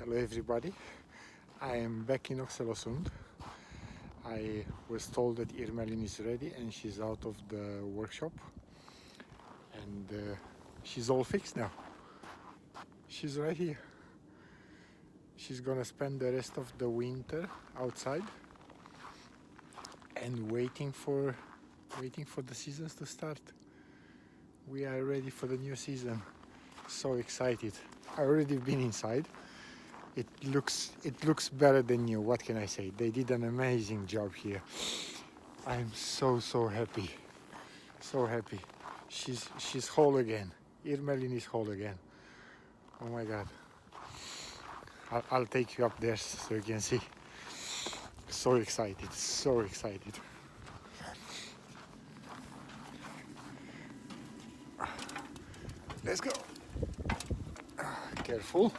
Hello everybody, I am back in Oxelosund. I was told that Irmelin is ready and she's out of the workshop, and she's all fixed now. She's right here. She's gonna spend the rest of the winter outside and waiting for the seasons to start. We are ready for the new season. So excited. I already been inside. It looks better than new. What can I say? They did an amazing job here. I'm so happy. So happy. She's whole again. Irmelin is whole again. Oh my god. I'll take you up there so you can see. So excited. So excited. Let's go. Careful.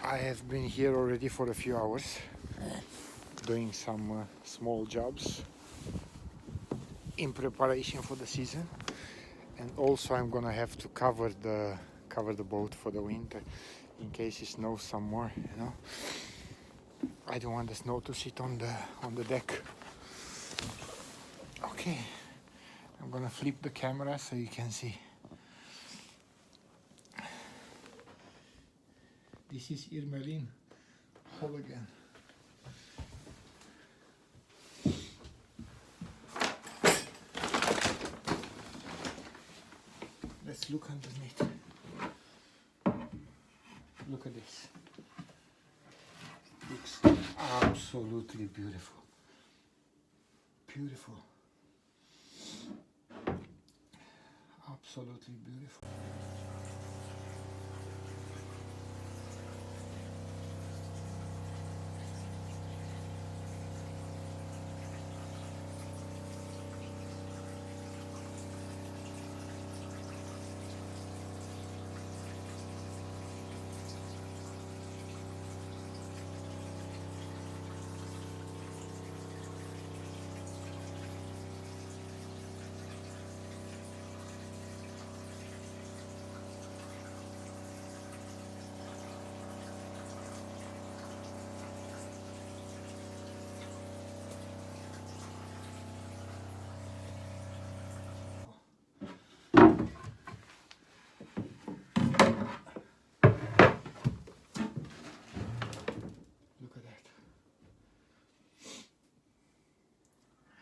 I have been here already for a few hours doing some small jobs in preparation for the season, and also I'm gonna have to cover the boat for the winter in case it snows some more, you know. I don't want the snow to sit on the deck. Okay, I'm gonna flip the camera so you can see. This is Irmelin, whole again. Let's look underneath. Look at this. Looks absolutely beautiful. Beautiful. Absolutely beautiful.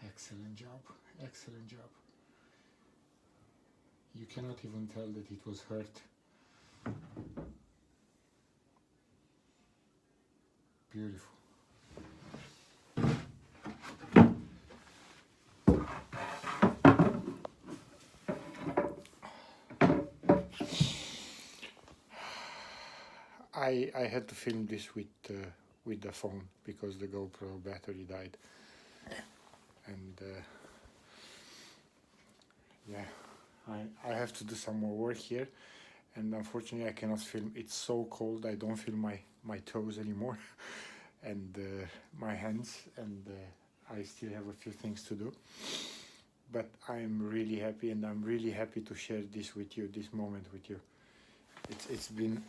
Excellent job, excellent job. You cannot even tell that it was hurt. Beautiful. I had to film this with the phone because the GoPro battery died. And yeah, I have to do some more work here, and unfortunately I cannot film. It's so cold. I don't feel my toes anymore and my hands, and I still have a few things to do, but I'm really happy, and I'm really happy to share this with you, this moment with you. It's been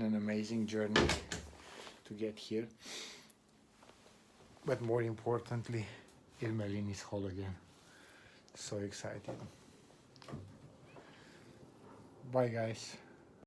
an amazing journey to get here, but more importantly, Irmelin is whole again. So excited. Bye guys.